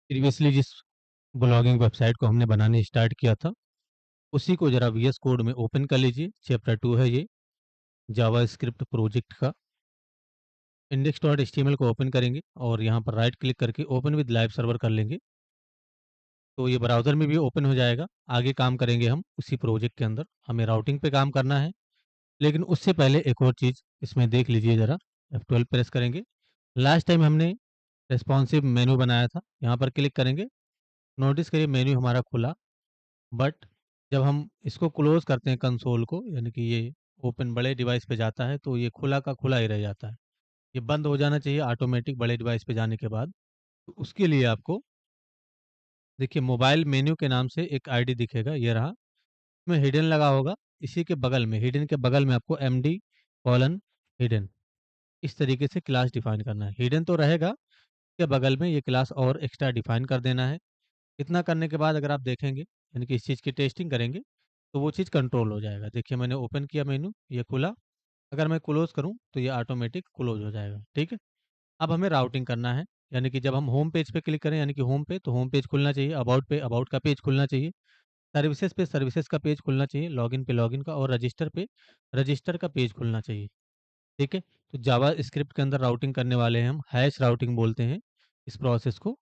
Previously जिस blogging website को हमने बनाने स्टार्ट किया था, उसी को ज़रा वीएस कोड में ओपन कर लीजिए। चैप्टर 2 है ये, जावास्क्रिप्ट प्रोजेक्ट का। इंडेक्स डॉट एचटीएमएल को ओपन करेंगे और यहाँ पर राइट क्लिक करके ओपन विद लाइव सर्वर कर लेंगे। तो ये ब्राउज़र में भी ओपन हो जाएगा। आगे काम करेंगे हम उसी प्रोजेक्ट के अंदर। हमें राउटिंग पे काम करना है, लेकिन उससे पहले एक और चीज़ इसमें देख लीजिए ज़रा। F12 प्रेस करेंगे। लास्ट टाइम हमने रेस्पॉन्सिव मेनू बनाया था, यहाँ पर क्लिक करेंगे। नोटिस करिए मेन्यू हमारा खुला, बट जब हम इसको क्लोज करते हैं कंसोल को, यानी कि ये ओपन बड़े डिवाइस पे जाता है, तो ये खुला का खुला ही रह जाता है। ये बंद हो जाना चाहिए ऑटोमेटिक बड़े डिवाइस पे जाने के बाद। तो उसके लिए आपको देखिए मोबाइल मेन्यू के नाम से एक आईडी दिखेगा, ये रहा। इसमें हिडन लगा होगा। इसी के बगल में, हिडन के बगल में आपको एमडी कॉलन हिडन, इस तरीके से क्लास डिफाइन करना है। हिडन तो रहेगा, के बगल में ये क्लास और एक्स्ट्रा डिफाइन कर देना है। इतना करने के बाद अगर आप देखेंगे, यानी कि इस चीज़ की टेस्टिंग करेंगे, तो वो चीज़ कंट्रोल हो जाएगा। देखिए मैंने ओपन किया मेनू, ये खुला। अगर मैं क्लोज़ करूँ तो ये ऑटोमेटिक क्लोज़ हो जाएगा, ठीक है? अब हमें राउटिंग करना है, यानी कि जब हम होम पेज पे क्लिक करें, यानी कि होम पे, तो होम पेज खुलना चाहिए। अबाउट पे अबाउट का पेज खुलना चाहिए। सर्विसेज़ पे सर्विसेज़ का पेज खुलना चाहिए। लॉगिन पे लॉगिन का, और रजिस्टर पे रजिस्टर का पेज खुलना चाहिए, ठीक है? तो जावा स्क्रिप्ट के अंदर राउटिंग करने वाले हैं हम, हैश राउटिंग बोलते हैं इस प्रोसेस को।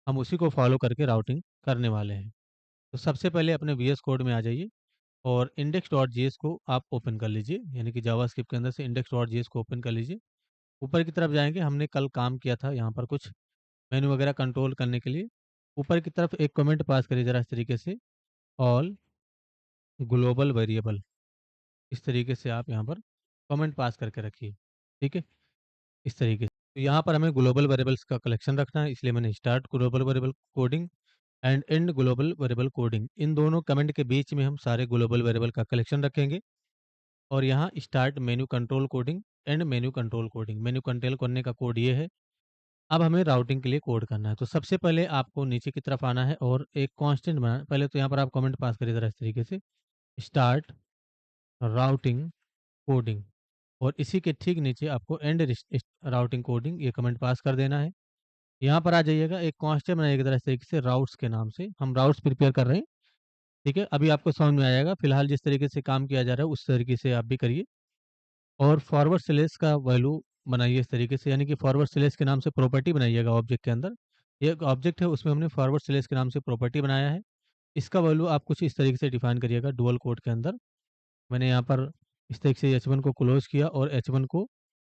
हम उसी को फॉलो करके राउटिंग करने वाले हैं। तो सबसे पहले अपने वीएस कोड में आ जाइए और इंडेक्स डॉट जेएस को आप ओपन कर लीजिए, यानी कि जावास्क्रिप्ट के अंदर से इंडेक्स डॉट जेएस को ओपन कर लीजिए। ऊपर की तरफ जाएंगे, हमने कल काम किया था यहाँ पर कुछ मेनू वगैरह कंट्रोल करने के लिए। ऊपर की तरफ एक कमेंट पास करिए ज़रा इस तरीके से, ऑल ग्लोबल वेरिएबल। इस तरीके से आप यहाँ पर कमेंट पास करके रखिए, ठीक है? इस तरीके से। तो यहाँ पर हमें ग्लोबल वेरिएबल्स का कलेक्शन रखना है, इसलिए मैंने start global variable coding and and global variable coding, इन दोनों कमेंट के बीच में हम सारे ग्लोबल वेरिएबल का कलेक्शन रखेंगे। और यहाँ start menu control coding, and menu control coding, menu control करने का कोड ये है। अब हमें राउटिंग के लिए कोड करना है। तो सबसे पहले आपको नीचे की तरफ आना है और एक कांस्टेंट बनाना है। पहले तो यहाँ पर आप कमेंट पास करिए ज़रा इस तरीके से, स्टार्ट राउटिंग कोडिंग, और इसी के ठीक नीचे आपको एंड राउटिंग कोडिंग, ये कमेंट पास कर देना है। यहाँ पर आ जाइएगा, एक कांस्टेंट बनाइएगा ज़रा इस तरीके से, राउट्स के नाम से। हम राउट्स प्रिपेयर कर रहे हैं, ठीक है? अभी आपको समझ में आ जाएगा। फिलहाल जिस तरीके से काम किया जा रहा है उस तरीके से आप भी करिए। और फॉरवर्ड स्लैश का वैल्यू बनाइए इस तरीके से, यानी कि फॉरवर्ड स्लैश के नाम से प्रॉपर्टी बनाइएगा ऑब्जेक्ट के अंदर। ये एक ऑब्जेक्ट है, उसमें हमने फॉरवर्ड स्लैश के नाम से प्रॉपर्टी बनाया है। इसका वैल्यू आप कुछ इस तरीके से डिफाइन करिएगा डुअल कोड के अंदर। मैंने यहाँ पर इस तरीके से H1 को क्लोज किया और H1 को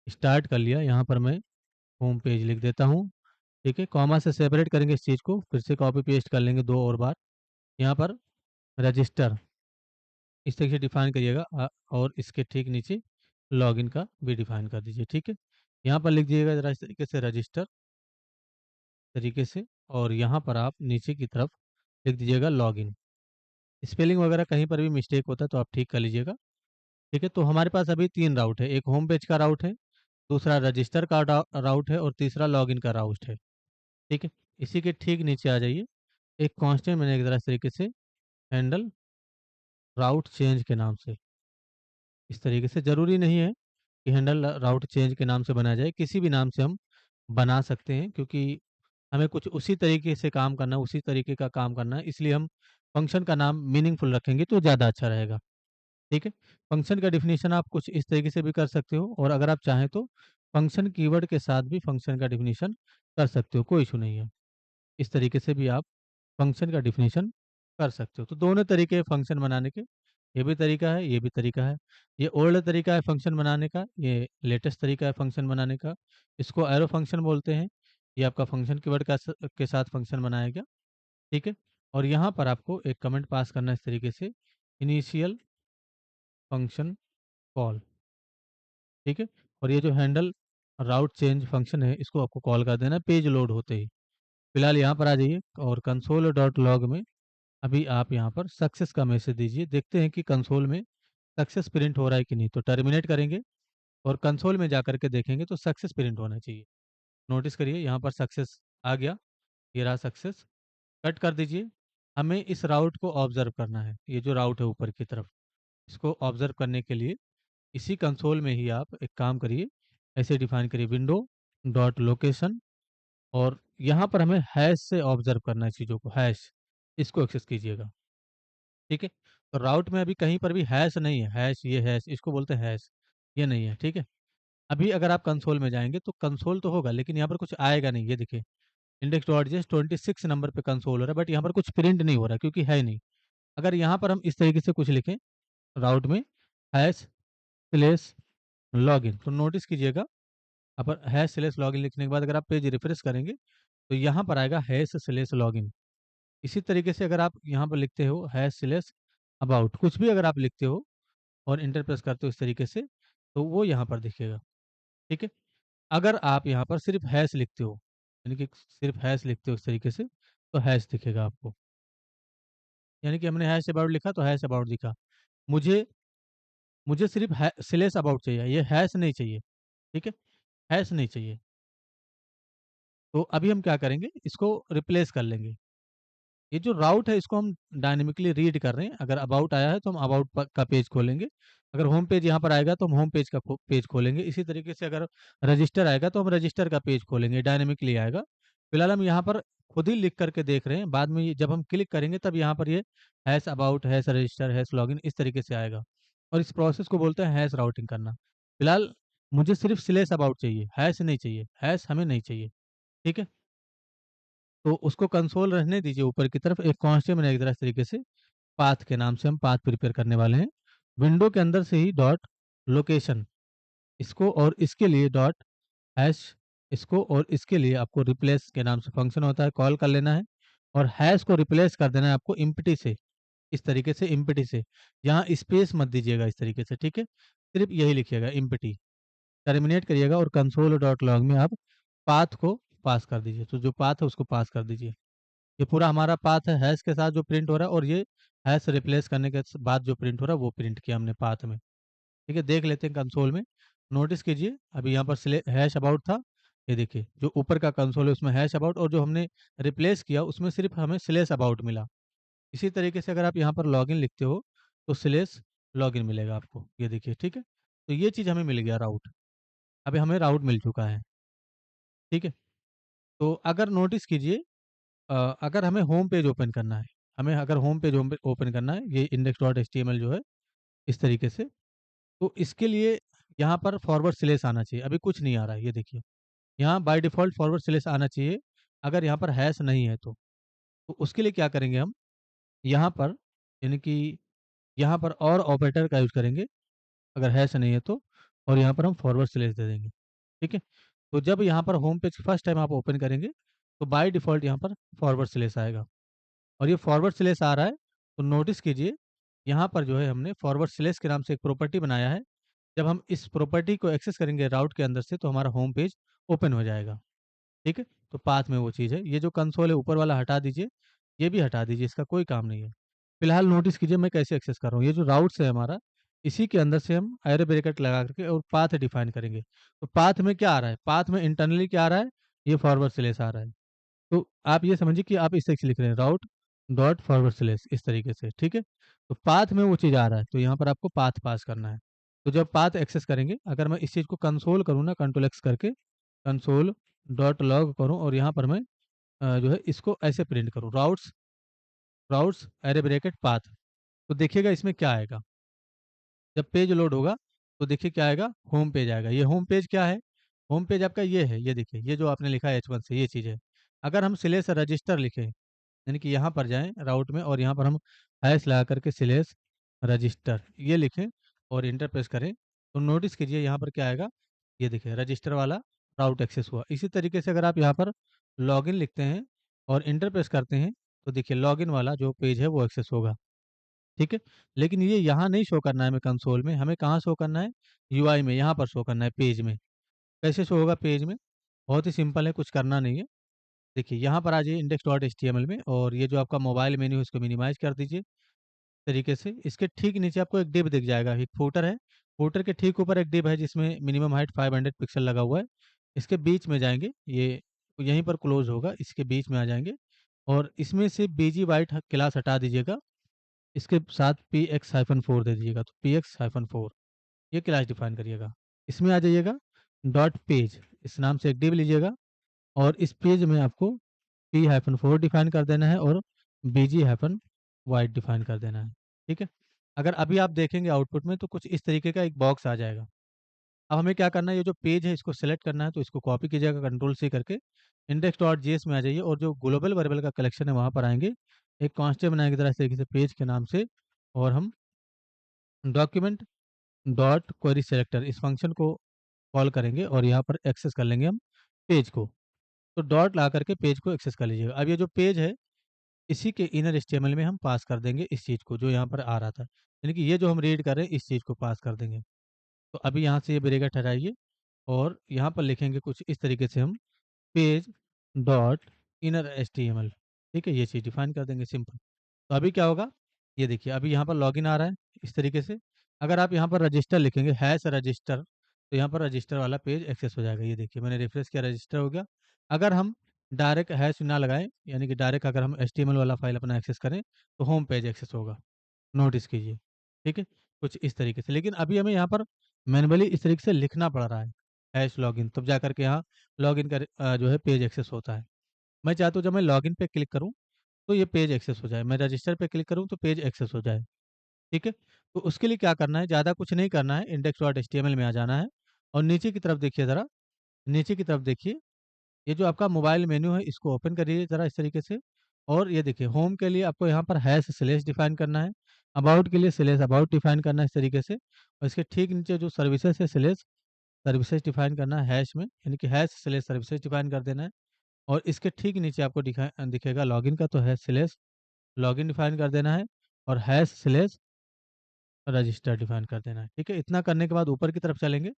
स्टार्ट कर लिया। यहाँ पर मैं होम पेज लिख देता हूँ, ठीक है? कॉमा से सेपरेट करेंगे इस चीज़ को, फिर से कॉपी पेस्ट कर लेंगे 2 और बार। यहाँ पर रजिस्टर इस तरीके से डिफाइन करिएगा, और इसके ठीक नीचे लॉगिन का भी डिफाइन कर दीजिए, ठीक है? यहाँ पर लिख दीजिएगा ज़रा इस तरीके से, रजिस्टर तरीके से, और यहाँ पर आप नीचे की तरफ लिख दीजिएगा लॉगिन। स्पेलिंग वगैरह कहीं पर भी मिस्टेक होता है तो आप ठीक कर लीजिएगा, ठीक है? तो हमारे पास अभी 3 राउट है, एक होम पेज का राउट है, दूसरा रजिस्टर का राउट है, और तीसरा लॉगिन का राउट है, ठीक है? इसी के ठीक नीचे आ जाइए, एक कांस्टेंट मैंने एक ज़रा इस तरीके से, हैंडल राउट चेंज के नाम से। इस तरीके से ज़रूरी नहीं है कि हैंडल राउट चेंज के नाम से बनाया जाए, किसी भी नाम से हम बना सकते हैं, क्योंकि हमें कुछ उसी तरीके से काम करना है, उसी तरीके का काम करना है, इसलिए हम फंक्शन का नाम मीनिंगफुल रखेंगे तो ज़्यादा अच्छा रहेगा, ठीक है? फंक्शन का डेफिनेशन आप कुछ इस तरीके से भी कर सकते हो, और अगर आप चाहें तो फंक्शन कीवर्ड के साथ भी फंक्शन का डेफिनेशन कर सकते हो, कोई इशू नहीं है। इस तरीके से भी आप फंक्शन का डेफिनेशन कर सकते हो। तो दोनों तरीके हैं फंक्शन बनाने के, ये भी तरीका है, ये भी तरीका है। ये ओल्ड तरीका है फंक्शन बनाने का, ये लेटेस्ट तरीका है फंक्शन बनाने का। इसको एरो फंक्शन बोलते हैं। ये आपका फंक्शन कीवर्ड के साथ फंक्शन बनाएगा, ठीक है? और यहाँ पर आपको एक कमेंट पास करना है इस तरीके से, इनिशियल फंक्शन कॉल, ठीक है? और ये जो हैंडल राउट चेंज फंक्शन है, इसको आपको कॉल कर देना है पेज लोड होते ही। फिलहाल यहाँ पर आ जाइए और कंसोल डॉट लॉग में अभी आप यहाँ पर सक्सेस का मैसेज दीजिए। देखते हैं कि कंसोल में सक्सेस प्रिंट हो रहा है कि नहीं। तो टर्मिनेट करेंगे और कंसोल में जाकर के देखेंगे तो सक्सेस प्रिंट होना चाहिए। नोटिस करिए यहाँ पर सक्सेस आ गया, ये रहा सक्सेस। कट कर दीजिए। हमें इस राउट को ऑब्जर्व करना है, ये जो राउट है ऊपर की तरफ, इसको ऑब्जर्व करने के लिए इसी कंसोल में ही आप एक काम करिए, ऐसे डिफाइन करिए, विंडो डॉट लोकेशन और यहाँ पर हमें हैश से ऑब्जर्व करना है चीज़ों को, हैश इसको एक्सेस कीजिएगा, ठीक है। तो राउट में अभी कहीं पर भी हैश नहीं है, हैश ये हैश इसको बोलते हैं हैश, ये नहीं है, ठीक है। अभी अगर आप कंसोल में जाएंगे तो कंसोल तो होगा लेकिन यहाँ पर कुछ आएगा नहीं, ये देखिए इंडेक्स डॉट जेएस 26 नंबर पे कंसोल हो रहा है बट यहाँ पर कुछ प्रिंट नहीं हो रहा क्योंकि है नहीं। अगर यहाँ पर हम इस तरीके से कुछ लिखें राउट में हैश स्लेश लॉगिन, तो नोटिस कीजिएगा अब हैश स्लेश लॉगिन लिखने के बाद अगर आप पेज रिफ्रेश करेंगे तो यहाँ पर आएगा हैश स्लेश लॉगिन। इसी तरीके से अगर आप यहाँ पर लिखते हो हैश स्लेश अबाउट, कुछ भी अगर आप लिखते हो और इंटर प्रेस करते हो इस तरीके से तो वो यहाँ पर दिखेगा, ठीक है। अगर आप यहाँ पर सिर्फ हैश लिखते हो यानी कि सिर्फ हैश लिखते हो इस तरीके से तो हैश दिखेगा आपको, यानी कि हमने हैश अबाउट लिखा तो हैश अबाउट दिखा। मुझे मुझे सिर्फ स्लेश अबाउट चाहिए, ये हैश नहीं चाहिए, ठीक है, हैश नहीं चाहिए। तो अभी हम क्या करेंगे, इसको रिप्लेस कर लेंगे। ये जो राउट है इसको हम डायनेमिकली रीड कर रहे हैं, अगर अबाउट आया है तो हम अबाउट का पेज खोलेंगे, अगर होम पेज यहाँ पर आएगा तो हम होम पेज का पेज खोलेंगे। इसी तरीके से अगर रजिस्टर आएगा तो हम रजिस्टर का पेज खोलेंगे, डायनेमिकली आएगा। फिलहाल हम यहाँ पर खुद ही लिख करके देख रहे हैं, बाद में जब हम क्लिक करेंगे तब यहाँ पर ये hash about hash register hash login इस तरीके से आएगा और इस प्रोसेस को बोलते हैं हैश राउटिंग करना। फिलहाल मुझे सिर्फ स्लेश अबाउट चाहिए, हैश नहीं चाहिए, हैश हमें नहीं चाहिए, ठीक है। तो उसको कंसोल रहने दीजिए, ऊपर की तरफ एक कांस्टेंट बनाइए इस तरीके से, पाथ के नाम से हम पाथ प्रिपेयर करने वाले हैं। विंडो के अंदर से ही डॉट लोकेशन इसको और इसके लिए डॉट हैश इसको और इसके लिए आपको रिप्लेस के नाम से फंक्शन होता है, कॉल कर लेना है और हैश को रिप्लेस कर देना है आपको इम्पटी से, इस तरीके से इम्पटी से। यहाँ स्पेस मत दीजिएगा इस तरीके से, ठीक है, सिर्फ यही लिखिएगा इम्पटी, टर्मिनेट करिएगा और कंसोल डॉट लॉग में आप पाथ को पास कर दीजिए। तो जो पाथ है उसको पास कर दीजिए। ये पूरा हमारा पाथ है हैश के साथ जो प्रिंट हो रहा है और ये हैश रिप्लेस करने के बाद जो प्रिंट हो रहा है वो प्रिंट किया हमने पाथ में, ठीक है। देख लेते हैं कंसोल में, नोटिस कीजिए अभी यहाँ पर हैश अबाउट था, ये देखिए जो ऊपर का कंसोल है उसमें हैश अबाउट और जो हमने रिप्लेस किया उसमें सिर्फ हमें स्लेश अबाउट मिला। इसी तरीके से अगर आप यहाँ पर लॉगिन लिखते हो तो स्लेश लॉगिन मिलेगा आपको, ये देखिए, ठीक है। तो ये चीज़ हमें मिल गया राउट, अभी हमें राउट मिल चुका है, ठीक है। तो अगर नोटिस कीजिए अगर हमें होम पेज ओपन करना है, हमें अगर होम पेज ओपन करना है ये इंडेक्स डॉट एचटीएमएल जो है इस तरीके से, तो इसके लिए यहाँ पर फॉरवर्ड स्लेश आना चाहिए, अभी कुछ नहीं आ रहा है, ये देखिए यहाँ बाय डिफ़ॉल्ट फॉरवर्ड स्लेश आना चाहिए अगर यहाँ पर हैश नहीं है तो उसके लिए क्या करेंगे हम, यहाँ पर यानी कि यहाँ पर और ऑपरेटर का यूज़ करेंगे अगर हैश नहीं है तो, और यहाँ पर हम फॉरवर्ड स्लेश दे देंगे, ठीक है। तो जब यहाँ पर होम पेज फर्स्ट टाइम आप ओपन करेंगे तो बाय डिफ़ॉल्ट यहाँ पर फॉरवर्ड स्लेश आएगा और ये फॉरवर्ड स्लेश आ रहा है तो नोटिस कीजिए यहाँ पर जो है हमने फॉरवर्ड स्लेश के नाम से एक प्रॉपर्टी बनाया है। जब हम इस प्रॉपर्टी को एक्सेस करेंगे राउट के अंदर से तो हमारा होम पेज ओपन हो जाएगा, ठीक है। तो पाथ में वो चीज़ है, ये जो कंसोल है ऊपर वाला हटा दीजिए, ये भी हटा दीजिए, इसका कोई काम नहीं है। फिलहाल नोटिस कीजिए मैं कैसे एक्सेस कर रहा हूँ, ये जो राउट्स है हमारा इसी के अंदर से हम एरो ब्रैकेट लगा करके और पाथ डिफाइन करेंगे। तो पाथ में क्या आ रहा है, पाथ में इंटरनली क्या आ रहा है, ये फॉरवर्ड स्लेश आ रहा है। तो आप ये समझिए कि आप इस तरीके से लिख रहे हैं राउट डॉट फॉरवर्ड स्लेश इस तरीके से, ठीक है। तो पाथ में वो चीज़ आ रहा है तो यहाँ पर आपको पाथ पास करना है। तो जब पाथ एक्सेस करेंगे अगर मैं इस चीज़ को कंसोल करूँ ना कंट्रोल एक्स करके कंसोल डॉट लॉग करूँ और यहाँ पर मैं जो है इसको ऐसे प्रिंट करूँ routes routes array bracket path, तो देखिएगा इसमें क्या आएगा। जब पेज लोड होगा तो देखिए क्या आएगा, होम पेज आएगा। ये होम पेज क्या है, होम पेज आपका ये है, ये देखिए ये जो आपने लिखा है H1 से ये चीज़ है। अगर हम स्लेश रजिस्टर लिखें यानी कि यहाँ पर जाएँ राउट में और यहाँ पर हम हैश लगा करके स्लेश रजिस्टर ये लिखें और इंटर प्रेस करें तो नोटिस कीजिए यहाँ पर क्या आएगा, ये देखिए रजिस्टर वाला राउट एक्सेस हुआ। इसी तरीके से अगर आप यहाँ पर लॉगिन लिखते हैं और इंटर प्रेस करते हैं तो देखिए लॉगिन वाला जो पेज है वो एक्सेस होगा, ठीक है। लेकिन ये यहाँ नहीं शो करना है हमें कंसोल में, हमें कहाँ शो करना है, यूआई में, यहाँ पर शो करना है पेज में। कैसे शो होगा पेज में, बहुत ही सिंपल है, कुछ करना नहीं है। देखिए यहाँ पर आ जाइए इंडेक्स डॉट एचटीएमएल में और ये जो आपका मोबाइल मेन्यू है इसको मिनिमाइज कर दीजिए तरीके से। इसके ठीक नीचे आपको एक डिव दिख जाएगा, एक फूटर है, फूटर के ठीक ऊपर एक डिव है जिसमें मिनिमम हाइट 500 पिक्सल लगा हुआ है। इसके बीच में जाएंगे, ये यहीं पर क्लोज होगा, इसके बीच में आ जाएंगे और इसमें से बीजी वाइट क्लास हटा दीजिएगा, इसके साथ पी एक्स हाइफन फोर दे दीजिएगा। तो पी एक्स हाइफन फोर ये क्लास डिफाइन करिएगा। इसमें आ जाइएगा डॉट पेज, इस नाम से एक डिव लीजिएगा और इस पेज में आपको P-4 डिफाइन कर देना है और BG-white डिफाइन कर देना है, ठीक है। अगर अभी आप देखेंगे आउटपुट में तो कुछ इस तरीके का एक बॉक्स आ जाएगा। अब हमें क्या करना है, ये जो पेज है इसको सेलेक्ट करना है, तो इसको कॉपी कीजिएगा कंट्रोल-C करके, index.js में आ जाइए और जो ग्लोबल वेरिएबल का कलेक्शन है वहाँ पर आएँगे। एक कांस्टेंट बनाएँगे तरह तरीके से पेज के नाम से और हम डॉक्यूमेंट डॉट क्वेरी सेलेक्टर इस फंक्शन को कॉल करेंगे और यहाँ पर एक्सेस कर लेंगे हम पेज को। तो डॉट ला करके पेज को एक्सेस कर लीजिएगा। अब ये जो पेज है इसी के इनर एचटीएमएल में हम पास कर देंगे इस चीज़ को जो यहाँ पर आ रहा था। यानी कि ये जो हम रीड कर रहे हैं इस चीज़ को पास कर देंगे। तो अभी यहाँ से ये ब्रैकेट हटाइए और यहाँ पर लिखेंगे कुछ इस तरीके से हम पेज डॉट इनर एचटीएमएल, ठीक है? ये चीज़ डिफाइन कर देंगे सिंपल। तो अभी क्या होगा, ये देखिए अभी यहाँ पर लॉगिन आ रहा है इस तरीके से। अगर आप यहाँ पर रजिस्टर लिखेंगे हैश रजिस्टर तो यहाँ पर रजिस्टर वाला पेज एक्सेस हो जाएगा। ये देखिए मैंने रिफ्रेश किया, रजिस्टर हो गया। अगर हम डायरेक्ट हैश ना लगाएं, यानी कि डायरेक्ट अगर हम एचटीएमएल वाला फाइल अपना एक्सेस करें तो होम पेज एक्सेस होगा। नोटिस कीजिए, ठीक है? कुछ इस तरीके से। लेकिन अभी हमें यहाँ पर मैनुअली इस तरीके से लिखना पड़ रहा है हैश लॉगिन, तब जा करके यहाँ लॉगिन का जो है पेज एक्सेस होता है। मैं चाहता हूँ जब मैं लॉगिन पे क्लिक करूँ तो ये पेज एक्सेस हो जाए, मैं रजिस्टर पे क्लिक करूँ तो पेज एक्सेस हो जाए, ठीक है? तो उसके लिए क्या करना है, ज़्यादा कुछ नहीं करना है, index.html में आ जाना है और नीचे की तरफ देखिए ज़रा, नीचे की तरफ देखिए, ये जो आपका मोबाइल मेन्यू है इसको ओपन करिए ज़रा इस तरीके से और ये देखिए होम के लिए आपको यहाँ पर हैश स्लैश डिफाइन करना है, अबाउट के लिए स्लैश अबाउट डिफाइन करना है इस तरीके से और इसके ठीक नीचे जो सर्विसेज है स्लैश सर्विसेज डिफाइन करना है हैश में, यानी कि हैश स्लैश सर्विसेज डिफाइन कर देना है और इसके ठीक नीचे आपको दिखेगा लॉगिन का, तो हैश स्लैश लॉगिन डिफाइन कर देना है और हैश स्लैश रजिस्टर डिफाइन कर देना है, ठीक है? इतना करने के बाद ऊपर की तरफ चलेंगे,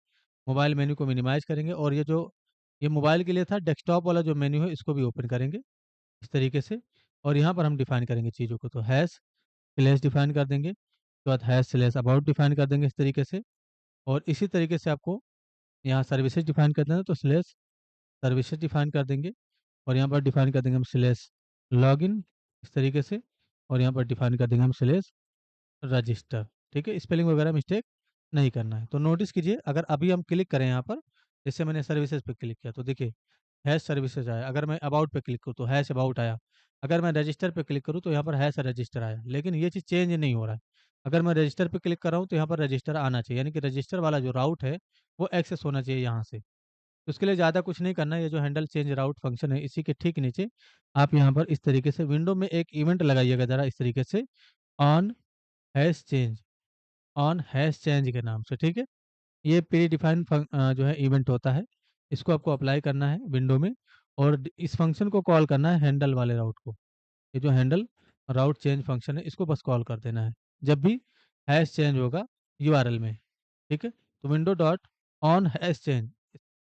मोबाइल मेन्यू को मिनिमाइज़ करेंगे और ये मोबाइल के लिए था, डेस्कटॉप वाला जो मेन्यू है इसको भी ओपन करेंगे इस तरीके से और यहाँ पर हम डिफाइन करेंगे चीज़ों को, तो हैश स्लैश डिफाइन कर देंगे, उसके बाद हैश स्लैश अबाउट डिफाइन कर देंगे इस तरीके से और इसी तरीके से आपको यहाँ सर्विसेज डिफाइन कर देना है, तो स्लैश सर्विसेज डिफाइन कर देंगे और यहाँ पर डिफाइन कर देंगे हम स्लैश लॉगिन इस तरीके से और यहाँ पर डिफाइन कर देंगे हम स्लैश रजिस्टर, ठीक है? स्पेलिंग वगैरह मिस्टेक नहीं करना है। तो नोटिस कीजिए अगर अभी हम क्लिक करें यहाँ पर, जैसे मैंने सर्विसेज पे क्लिक किया तो देखिए हैश सर्विसेज आया, अगर मैं अबाउट पे क्लिक करूँ तो हैश अबाउट आया, अगर मैं रजिस्टर पे क्लिक करूँ तो यहाँ पर हैश रजिस्टर आया, लेकिन ये चीज़ चेंज नहीं हो रहा है। अगर मैं रजिस्टर पे क्लिक कर रहा हूँ तो यहाँ पर रजिस्टर आना चाहिए, यानी कि रजिस्टर वाला जो राउट है वो एक्सेस होना चाहिए यहाँ से। तो उसके लिए ज़्यादा कुछ नहीं करना है, ये जो हैंडल चेंज राउट फंक्शन है इसी के ठीक नीचे आप यहाँ पर इस तरीके से विंडो में एक इवेंट लगाइएगा ज़रा इस तरीके से on hash change, on hash change के नाम से, ठीक है? ये प्री डिफाइंड जो है इवेंट होता है, इसको आपको अप्लाई करना है विंडो में और इस फंक्शन को कॉल करना है हैंडल वाले राउट को। ये जो हैंडल राउट चेंज फंक्शन है इसको बस कॉल कर देना है जब भी हैश चेंज होगा यूआरएल में, ठीक है? तो window dot on hash change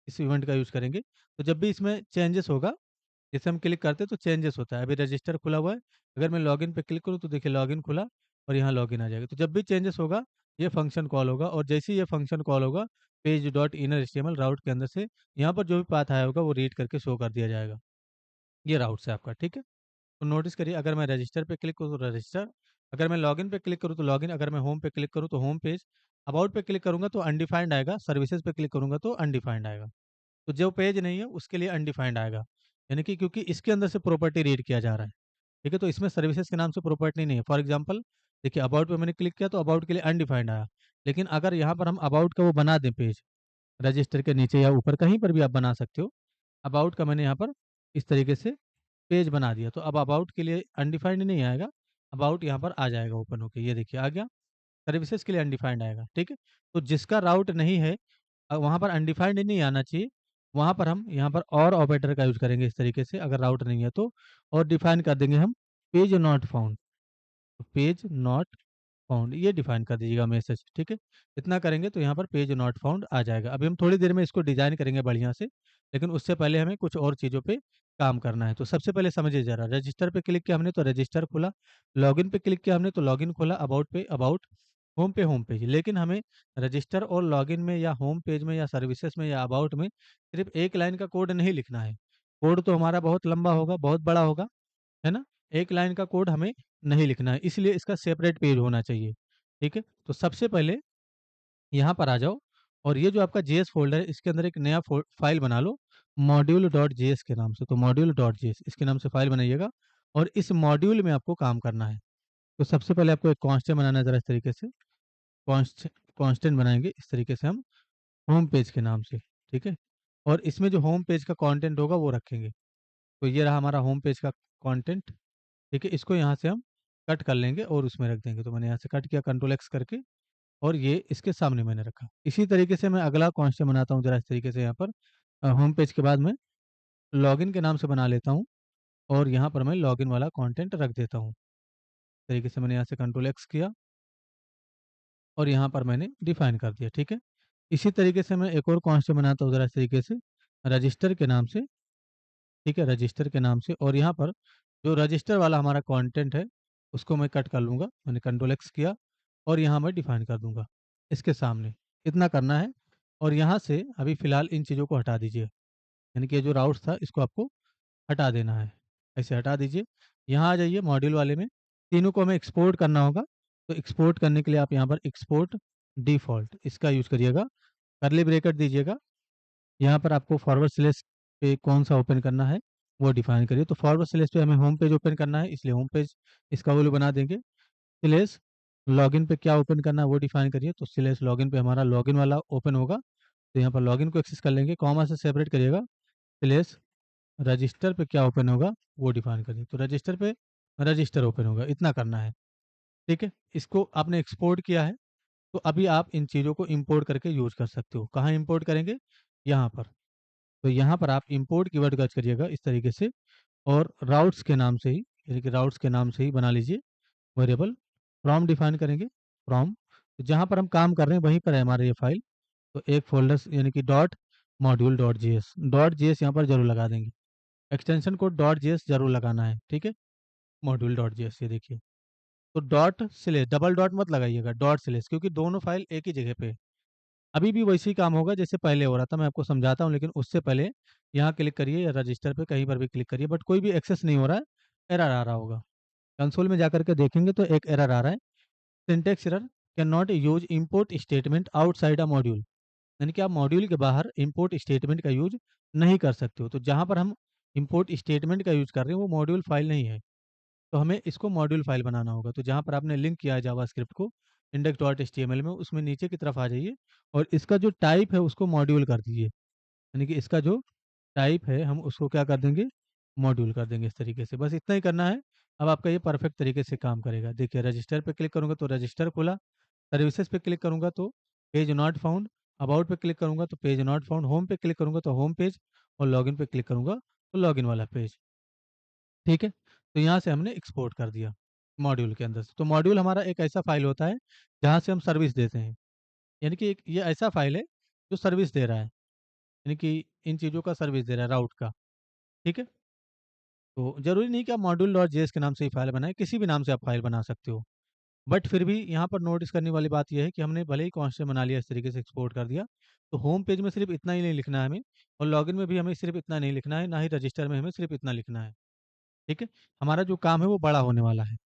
इस इवेंट का यूज़ करेंगे, तो जब भी इसमें चेंजेस होगा, जैसे हम क्लिक करते हैं तो चेंजेस होता है। अभी रजिस्टर खुला हुआ है, अगर मैं लॉगिन पे क्लिक करूँ तो देखिए लॉगिन खुला और यहाँ लॉगिन आ जाएगा। तो जब भी चेंजेस होगा ये फंक्शन कॉल होगा और जैसे ही ये फंक्शन कॉल होगा पेज डॉट इनर एचटीएमएल राउट के अंदर से यहाँ पर जो भी पाथ आया होगा वो रीड करके शो कर दिया जाएगा। ये राउट से आपका, ठीक है? तो नोटिस करिए अगर मैं रजिस्टर पे क्लिक करूँ तो रजिस्टर, अगर मैं लॉगिन पे क्लिक करूँ तो लॉगिन, अगर मैं होम पे क्लिक करूँ तो होम पेज, अबाउट पे क्लिक करूँगा तो अनडिफाइंड आएगा, सर्विसेज पे क्लिक करूँगा तो अनडिफाइंड आएगा। तो जो पेज नहीं है उसके लिए अनडिफाइंड आएगा, यानी कि क्योंकि इसके अंदर से प्रॉपर्टी रीड किया जा रहा है, ठीक है? तो इसमें सर्विसेज के नाम से प्रॉपर्टी नहीं है। फॉर एग्जांपल देखिए अबाउट पे मैंने क्लिक किया तो अबाउट के लिए अनडिफाइंड आया, लेकिन अगर यहाँ पर हम अबाउट का वो बना दें पेज, रजिस्टर के नीचे या ऊपर कहीं पर भी आप बना सकते हो, अबाउट का मैंने यहाँ पर इस तरीके से पेज बना दिया, तो अब अबाउट के लिए अनडिफाइंड नहीं आएगा, अबाउट यहाँ पर आ जाएगा ओपन होके, ये देखिए आ गया। सर्विसेज के लिए अनडिफाइंड आएगा, ठीक है? तो जिसका राउट नहीं है वहाँ पर अनडिफाइंड ही नहीं आना चाहिए, वहाँ पर हम यहाँ पर और ऑपरेटर का यूज़ करेंगे इस तरीके से अगर राउट नहीं है तो और डिफाइन कर देंगे हम page not found, page not found ये डिफाइन कर दीजिएगा मैसेज, ठीक है? इतना करेंगे तो यहाँ पर पेज नॉट फाउंड आ जाएगा। अभी हम थोड़ी देर में इसको डिज़ाइन करेंगे बढ़िया से, लेकिन उससे पहले हमें कुछ और चीज़ों पे काम करना है। तो सबसे पहले समझिए ज़रा, रजिस्टर पे क्लिक किया हमने तो रजिस्टर खुला, लॉगिन पे क्लिक किया हमने तो लॉगिन खुला, अबाउट पे अबाउट, होम पे होम पेज। लेकिन हमें रजिस्टर और लॉगिन में या होम पेज में या सर्विसेज में या अबाउट में सिर्फ़ एक लाइन का कोड नहीं लिखना है। कोड तो हमारा बहुत लंबा होगा, बहुत बड़ा होगा, है ना? एक लाइन का कोड हमें नहीं लिखना है, इसलिए इसका सेपरेट पेज होना चाहिए, ठीक है? तो सबसे पहले यहाँ पर आ जाओ और ये जो आपका जेएस फ़ोल्डर है इसके अंदर एक नया फ़ाइल बना लो, मॉड्यूल डॉट जेएस के नाम से। तो मॉड्यूल डॉट जेएस इसके नाम से फाइल बनाइएगा और इस मॉड्यूल में आपको काम करना है। तो सबसे पहले आपको एक कांस्टेंट बनाना है ज़रा इस तरीके से। कांस्टेंट बनाएंगे इस तरीके से हम होम पेज के नाम से, ठीक है। और इसमें जो होम पेज का कंटेंट होगा वो रखेंगे। तो ये रहा हमारा होम पेज का कंटेंट, ठीक है। इसको यहाँ से हम कट कर लेंगे और उसमें रख देंगे। तो मैंने यहाँ से कट किया कंट्रोल एक्स करके और ये इसके सामने मैंने रखा। इसी तरीके से मैं अगला कांस्टेंट बनाता हूँ ज़रा इस तरीके से। यहाँ पर होम पेज के बाद में लॉगिन के नाम से बना लेता हूँ और यहाँ पर मैं लॉगिन वाला कंटेंट रख देता हूँ। इस तरीके से मैंने यहाँ से कंट्रोल एक्स किया और यहाँ पर मैंने डिफाइन कर दिया, ठीक है। इसी तरीके से मैं एक और कांस्टेंट बनाता हूँ ज़रा इस तरीके से रजिस्टर के नाम से, ठीक है, रजिस्टर के नाम से। और यहाँ पर जो रजिस्टर वाला हमारा कंटेंट है उसको मैं कट कर लूँगा। मैंने कंट्रोल एक्स किया और यहाँ मैं डिफाइन कर दूंगा इसके सामने। इतना करना है और यहाँ से अभी फ़िलहाल इन चीज़ों को हटा दीजिए। यानी कि ये जो राउट्स था इसको आपको हटा देना है। ऐसे हटा दीजिए। यहाँ आ जाइए मॉड्यूल वाले में। तीनों को हमें एक्सपोर्ट करना होगा। तो एक्सपोर्ट करने के लिए आप यहाँ पर एक्सपोर्ट डिफ़ॉल्ट इसका यूज़ करिएगा। कर्ली ब्रैकेट दीजिएगा। यहाँ पर आपको फॉरवर्ड स्लैश पे कौन सा ओपन करना है वो डिफाइन करिए। तो फॉरवर्ड स्लैश पे हमें होम पेज ओपन करना है, इसलिए होम पेज इसका वैल्यू बना देंगे। स्लैश लॉगिन पे क्या ओपन करना है वो डिफाइन करिए। तो स्लैश लॉगिन पे हमारा लॉगिन वाला ओपन होगा। तो यहाँ पर लॉगिन को एक्सेस कर लेंगे, कॉमा से सेपरेट करिएगा। स्लैश रजिस्टर पे क्या ओपन होगा वो डिफाइन करिए। तो रजिस्टर पे रजिस्टर ओपन होगा। इतना करना है, ठीक है। इसको आपने एक्सपोर्ट किया है। तो अभी आप इन चीज़ों को इंपोर्ट करके यूज कर सकते हो। कहाँ इंपोर्ट करेंगे? यहाँ पर। तो यहाँ पर आप इंपोर्ट कीवर्ड दर्ज करिएगा इस तरीके से और राउट्स के नाम से ही, यानी कि राउट्स के नाम से ही बना लीजिए वेरिएबल। फ्रॉम डिफाइन करेंगे। फ्रॉम तो जहाँ पर हम काम कर रहे हैं वहीं पर है हमारा ये फाइल। तो एक फोल्डर यानी कि dot module dot G S यहाँ पर जरूर लगा देंगे। Extension code dot G S जरूर लगाना है, ठीक है। मॉड्यूल डॉट जी एस ये देखिए। तो डॉट स्लेश डबल डॉट मत लगाइएगा, डॉट स्लेश, क्योंकि दोनों फाइल एक ही जगह पे है। अभी भी वैसे ही काम होगा जैसे पहले हो रहा था। मैं आपको समझाता हूँ, लेकिन उससे पहले यहाँ क्लिक करिए या रजिस्टर पे कहीं पर भी क्लिक करिए, बट कोई भी एक्सेस नहीं हो रहा है, एरर आ रहा होगा। कंसोल में जाकर के देखेंगे तो एक एरर आ रहा है, syntax error, can not use import statement outside a module. यानी कि आप मॉड्यूल के बाहर इंपोर्ट स्टेटमेंट का यूज नहीं कर सकते हो। तो जहाँ पर हम इंपोर्ट स्टेटमेंट का यूज कर रहे हैं वो मॉड्यूल फाइल नहीं है। तो हमें इसको मॉड्यूल फाइल बनाना होगा। तो जहाँ पर आपने लिंक किया है जावास्क्रिप्ट को इंडेक्स डॉट एचटीएमएल में, उसमें नीचे की तरफ आ जाइए और इसका जो टाइप है उसको मॉड्यूल कर दीजिए। यानी कि इसका जो टाइप है हम उसको क्या कर देंगे? मॉड्यूल कर देंगे इस तरीके से। बस इतना ही करना है। अब आपका ये परफेक्ट तरीके से काम करेगा। देखिए रजिस्टर पे क्लिक करूँगा तो रजिस्टर खुला, सर्विसेज पे क्लिक करूँगा तो पेज नॉट फाउंड, अबाउट पे क्लिक करूँगा तो पेज नॉट फाउंड, होम पे क्लिक करूँगा तो होम पेज और लॉगिन पे क्लिक करूँगा तो लॉगिन वाला पेज, ठीक है। तो यहाँ से हमने एक्सपोर्ट कर दिया मॉड्यूल के अंदर से। तो मॉड्यूल हमारा एक ऐसा फाइल होता है जहाँ से हम सर्विस देते हैं। यानी कि एक ये ऐसा फाइल है जो सर्विस दे रहा है, यानी कि इन चीज़ों का सर्विस दे रहा है, राउट का, ठीक है। तो ज़रूरी नहीं कि आप मॉड्यूल डॉट जेएस के नाम से ही फाइल बनाएं, किसी भी नाम से आप फाइल बना सकते हो। बट फिर भी यहाँ पर नोटिस करने वाली बात यह है कि हमने भले ही कॉन्स्टेंट बना लिया, इस तरीके से एक्सपोर्ट कर दिया, तो होम पेज में सिर्फ इतना ही नहीं लिखना है हमें और लॉगिन में भी हमें सिर्फ इतना नहीं लिखना है, ना ही रजिस्टर में हमें सिर्फ इतना लिखना है, ठीक है। हमारा जो काम है वो बड़ा होने वाला है।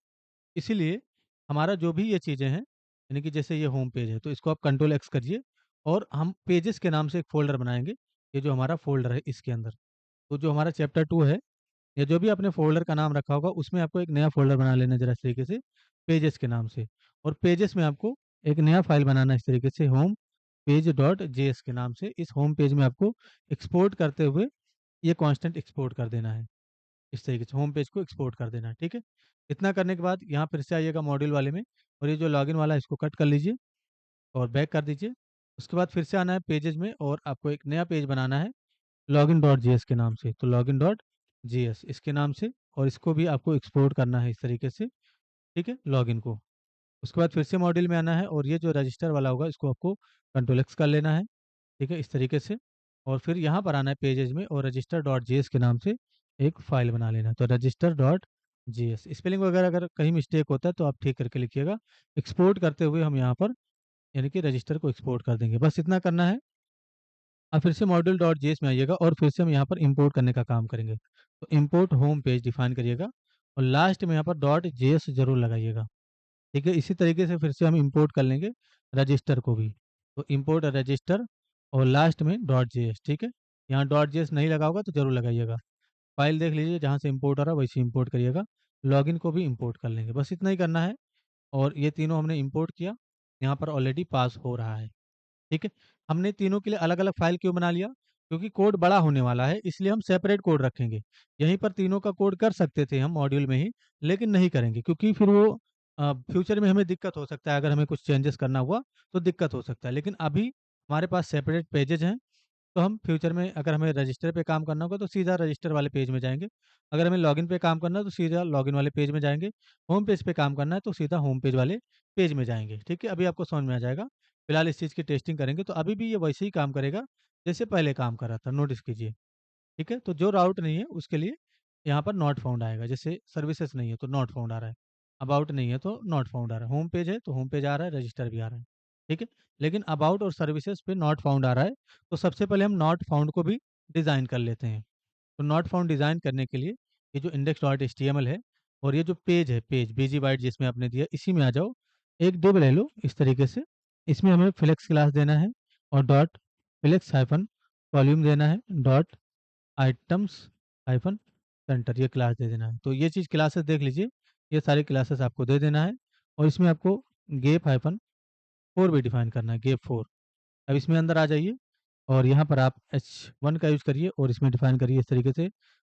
इसीलिए हमारा जो भी ये चीज़ें हैं, यानी कि जैसे ये होम पेज है तो इसको आप कंट्रोल एक्स करिए और हम पेजेस के नाम से एक फ़ोल्डर बनाएँगे। ये जो हमारा फ़ोल्डर है इसके अंदर, तो जो हमारा चैप्टर 2 है या जो भी आपने फ़ोल्डर का नाम रखा होगा उसमें आपको एक नया फ़ोल्डर बना लेना है ज़रा इस तरीके से, पेजेस के नाम से। और पेजेस में आपको एक नया फ़ाइल बनाना है इस तरीके से, होम पेज डॉट जेएस के नाम से। इस होम पेज में आपको एक्सपोर्ट करते हुए ये कांस्टेंट एक्सपोर्ट कर देना है। इस तरीके से होम पेज को एक्सपोर्ट कर देना है, ठीक है। इतना करने के बाद यहाँ फिर से आइएगा मॉड्यूल वाले में और ये जो लॉगिन वाला है इसको कट कर लीजिए और बैक कर दीजिए। उसके बाद फिर से आना है पेजेस में और आपको एक नया पेज बनाना है लॉगिन डॉट जेएस के नाम से। तो लॉगिन डॉट जेएस इसके नाम से और इसको भी आपको एक्सपोर्ट करना है इस तरीके से, ठीक है, लॉगिन को। उसके बाद फिर से मॉड्यूल में आना है और ये जो रजिस्टर वाला होगा इसको आपको कंट्रोल एक्स कर लेना है, ठीक है, इस तरीके से। और फिर यहाँ पर आना है पेजेस में और रजिस्टर डॉट जेएस के नाम से एक फ़ाइल बना लेना है। तो रजिस्टर डॉट जेएस, स्पेलिंग वगैरह अगर कहीं मिस्टेक होता है तो आप ठीक करके लिखिएगा। एक्सपोर्ट करते हुए हम यहाँ पर यानी कि रजिस्टर को एक्सपोर्ट कर देंगे। बस इतना करना है। अब फिर से मॉड्यूल डॉट जेएस में आइएगा और फिर से हम यहाँ पर इंपोर्ट करने का काम करेंगे। तो इंपोर्ट होम पेज डिफाइन करिएगा और लास्ट में यहाँ पर डॉट जेएस जरूर लगाइएगा, ठीक है। इसी तरीके से फिर से हम इंपोर्ट कर लेंगे रजिस्टर को भी। तो इंपोर्ट रजिस्टर और लास्ट में डॉट जेएस, ठीक है। यहाँ .js नहीं लगा होगा तो ज़रूर लगाइएगा। फाइल देख लीजिए जहाँ से इंपोर्ट हो रहा है वैसे इंपोर्ट करिएगा। लॉगिन को भी इंपोर्ट कर लेंगे, बस इतना ही करना है। और ये तीनों हमने इंपोर्ट किया, यहाँ पर ऑलरेडी पास हो रहा है। ठीक है। हमने तीनों के लिए अलग-अलग फाइल क्यों बना लिया? क्योंकि कोड बड़ा होने वाला है, इसलिए हम सेपरेट कोड रखेंगे। यहीं पर तीनों का कोड कर सकते थे हम मॉड्यूल में ही, लेकिन नहीं करेंगे क्योंकि फिर वो फ्यूचर में हमें दिक्कत हो सकता है, अगर हमें कुछ चेंजेस करना हुआ तो दिक्कत हो सकता है। लेकिन अभी हमारे पास सेपरेट पेजेज़ हैं, तो हम फ्यूचर में अगर हमें रजिस्टर पे काम करना होगा तो सीधा रजिस्टर वाले पेज में जाएँगे। अगर हमें लॉगिन पे काम करना है तो सीधा लॉगिन वाले पेज में जाएँगे। होम पेज पे काम करना है तो सीधा होम पेज वाले पेज में जाएँगे। ठीक है? अभी आपको समझ में आ जाएगा। फिलहाल इस चीज़ की टेस्टिंग करेंगे तो अभी भी ये वैसे ही काम करेगा, जैसे पहले काम कर रहा था, नोटिस कीजिए। ठीक है? तो जो राउट नहीं है उसके लिए यहाँ पर नॉट फाउंड आएगा। जैसे सर्विसेज़ नहीं है तो नॉट फाउंड आ रहा है। अबाउट नहीं है तो नॉट फाउंड आ रहा है। होम पेज है तो होम पेज आ रहा है, रजिस्टर भी आ रहा है। ठीक है? लेकिन अबाउट और सर्विसेज़ पे नॉट फाउंड आ रहा है, तो सबसे पहले हम नॉट फाउंड को भी डिज़ाइन कर लेते हैं। तो नॉट फाउंड डिज़ाइन करने के लिए ये जो index.html है और ये जो पेज है, पेज बीजी बाइट जिसमें आपने दिया, इसी में आ जाओ। एक डिव ले लो इस तरीके से। इसमें हमें फ्लेक्स क्लास देना है और डॉट फ्लेक्स हाइफन वॉल्यूम देना है, डॉट आइटम्स हाइफन सेंटर ये क्लास दे देना है। तो ये चीज़ क्लासेस देख लीजिए, ये सारी क्लासेस आपको दे देना है और इसमें आपको गेप हाइफन 4 भी डिफाइन करना है, गेप 4। अब इसमें अंदर आ जाइए और यहाँ पर आप h1 का यूज़ करिए और इसमें डिफाइन करिए इस तरीके से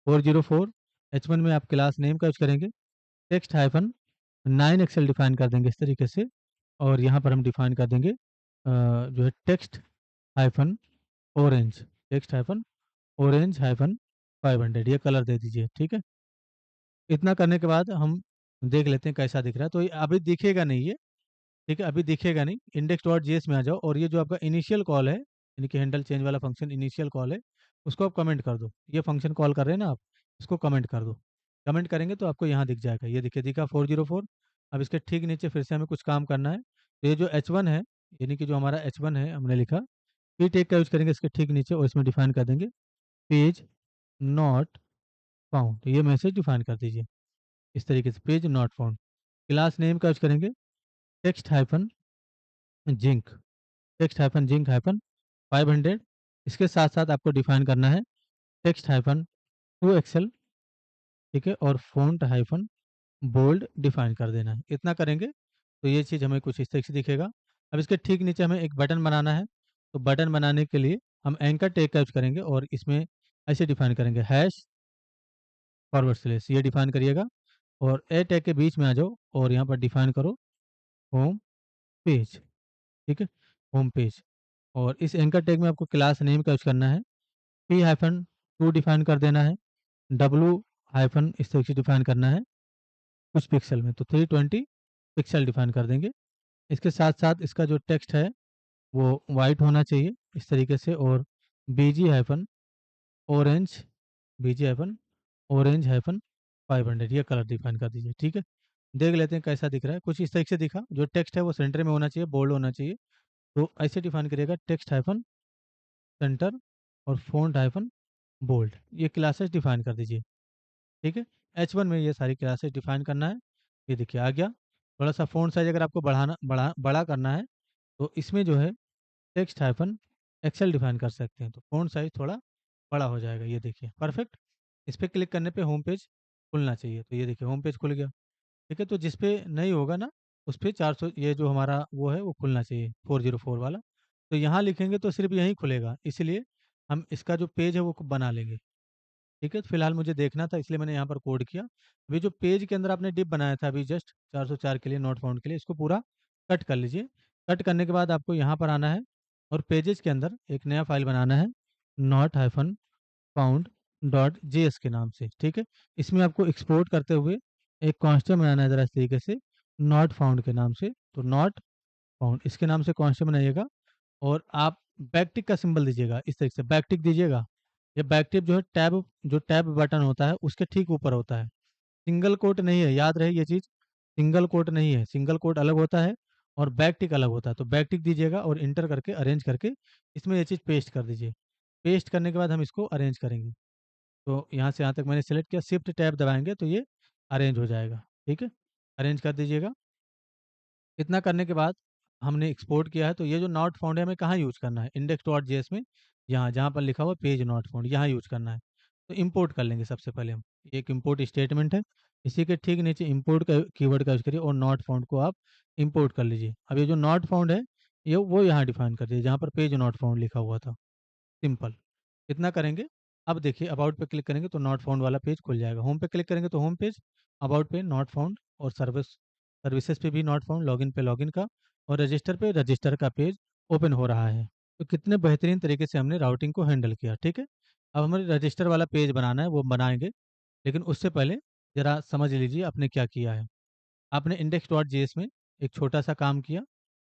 404। h1 में आप क्लास नेम का यूज़ करेंगे, टेक्स्ट हाइफन 9 एक्सेल डिफाइन कर देंगे इस तरीके से। और यहाँ पर हम डिफाइन कर देंगे जो है text hyphen orange, text hyphen orange hyphen 500 ये कलर दे दीजिए। ठीक है? इतना करने के बाद हम देख लेते हैं कैसा दिख रहा है। तो ये अभी दिखेगा नहीं ये, ठीक है? अभी दिखेगा नहीं। index.js में आ जाओ और ये जो आपका इनिशियल कॉल है, यानी कि हैंडल चेंज वाला फंक्शन इनिशियल कॉल है, उसको आप कमेंट कर दो। ये फंक्शन कॉल कर रहे हैं ना आप, इसको कमेंट कर दो। कमेंट करेंगे तो आपको यहाँ दिख जाएगा। ये देखिए दिखा 404। अब इसके ठीक नीचे फिर से हमें कुछ काम करना है। तो ये जो h1 है, यानी कि जो हमारा h1 है हमने लिखा, पी टैग का यूज़ करेंगे इसके ठीक नीचे और इसमें डिफाइन कर देंगे पेज नॉट फाउंड। तो ये मैसेज डिफाइन कर दीजिए इस तरीके से, page not found. Class name का यूज़ करेंगे text hyphen zinc, text hyphen zinc hyphen 500। इसके साथ साथ आपको डिफाइन करना है टेक्स्ट हाइफन 2 एक्सेल, ठीक है? और फ़ॉन्ट हाइफन बोल्ड डिफाइन कर देना है। इतना करेंगे तो ये चीज़ हमें कुछ इस तरीके से दिखेगा। अब इसके ठीक नीचे हमें एक बटन बनाना है। तो बटन बनाने के लिए हम एंकर टैग का यूज़ करेंगे और इसमें ऐसे डिफाइन करेंगे हैश फॉरवर्ड स्लैश, ये डिफाइन करिएगा और ए टैग के बीच में आ जाओ और यहाँ पर डिफाइन करो होम पेज। ठीक है? Home page. और इस एंकर टैग में आपको क्लास नेम का यूज़ करना है, पी हाइफन 2 डिफाइन कर देना है, डब्ल्यू हाइफन इस तरीके से डिफाइन करना है कुछ पिक्सल में, तो 320 पिक्सल डिफाइन कर देंगे। इसके साथ-साथ इसका जो टेक्स्ट है वो वाइट होना चाहिए इस तरीके से और बीजी हाइफन ऑरेंज, बीजी हाइफन ऑरेंज हाइफन 500 ये कलर डिफाइन कर दीजिए। ठीक है? देख लेते हैं कैसा दिख रहा है। कुछ इस तरीके से दिखा। जो टेक्स्ट है वो सेंटर में होना चाहिए, बोल्ड होना चाहिए। तो ऐसे डिफाइन करिएगा टेक्स्ट हाइफन सेंटर और फ़ॉन्ट हाइफन बोल्ड, ये क्लासेस डिफाइन कर दीजिए। ठीक है? H1 में ये सारी क्लासेस डिफाइन करना है। ये देखिए आ गया। थोड़ा-सा फ़ॉन्ट साइज़ अगर आपको बड़ा करना है, तो इसमें जो है टेक्स्ट हाइफन एक्सेल डिफाइन कर सकते हैं। तो फ़ॉन्ट साइज़ थोड़ा बड़ा हो जाएगा, ये देखिए, परफेक्ट। इस पे क्लिक करने पे होम पेज खुलना चाहिए। तो ये देखिए होम पेज खुल गया। ठीक है? तो जिस पे नहीं होगा ना, उस पे 400 ये जो हमारा वो है वो खुलना चाहिए 404 वाला। तो यहाँ लिखेंगे तो सिर्फ़ यहीं खुलेगा, इसलिए हम इसका जो पेज है वो बना लेंगे। ठीक है? फिलहाल मुझे देखना था इसलिए मैंने यहाँ पर कोड किया। अभी जो पेज के अंदर आपने डिव बनाया था अभी जस्ट 404 के लिए नॉट फाउंड के लिए, इसको पूरा कट कर लीजिए। कट करने के बाद आपको यहाँ पर आना है और पेजेज़ के अंदर एक नया फ़ाइल बनाना है not hyphen found dot JS के नाम से। ठीक है? इसमें आपको एक्सपोर्ट करते हुए एक कॉन्स्टेंट बनाना है ज़रा इस तरीके से नॉट फाउंड के नाम से। तो नॉट फाउंड इसके नाम से कॉन्स्टेंट बनाइएगा और आप बैकटिक का सिंबल दीजिएगा इस तरीके से बैकटिक दीजिएगा। ये बैकटिक जो टैब बटन होता है उसके ठीक ऊपर होता है। सिंगल कोट नहीं है, याद रहे ये चीज़, सिंगल कोट नहीं है। सिंगल कोट अलग होता है और बैकटिक अलग होता है। तो बैकटिक दीजिएगा और एंटर करके अरेंज करके इसमें ये चीज़ पेस्ट कर दीजिए। पेस्ट करने के बाद हम इसको अरेंज करेंगे। तो यहाँ से यहाँ तक मैंने सेलेक्ट किया, शिफ्ट टैब दबाएँगे तो ये अरेंज हो जाएगा। ठीक है? अरेंज कर दीजिएगा। इतना करने के बाद हमने एक्सपोर्ट किया है तो ये जो नॉट फाउंड है हमें कहाँ यूज़ करना है, इंडेक्स डॉट जेएस में यहाँ जहाँ पर लिखा हुआ पेज नॉट फाउंड, यहाँ यूज करना है। तो इंपोर्ट कर लेंगे सबसे पहले हम। एक इंपोर्ट स्टेटमेंट है, इसी के ठीक नीचे इंपोर्ट का कीवर्ड का यूज करिए और नॉट फाउंड को आप इंपोर्ट कर लीजिए। अब ये जो नॉट फाउंड है, ये वो यहाँ डिफाइन कर दीजिए जहाँ पर पेज नॉट फाउंड लिखा हुआ था। सिंपल, इतना करेंगे। अब देखिए अबाउट पे क्लिक करेंगे तो नॉट फाउंड वाला पेज खुल जाएगा। होम पे क्लिक करेंगे तो होम पेज, अबाउट पे नॉट फाउंड, और सर्विसेज पे भी नॉट फाउंड, लॉगिन पे लॉगिन का, और रजिस्टर पे रजिस्टर का पेज ओपन हो रहा है। तो कितने बेहतरीन तरीके से हमने राउटिंग को हैंडल किया। ठीक है, अब हमें रजिस्टर वाला पेज बनाना है, वो बनाएंगे। लेकिन उससे पहले ज़रा समझ लीजिए आपने क्या किया है। आपने इंडेक्स डॉट जेएस में एक छोटा सा काम किया,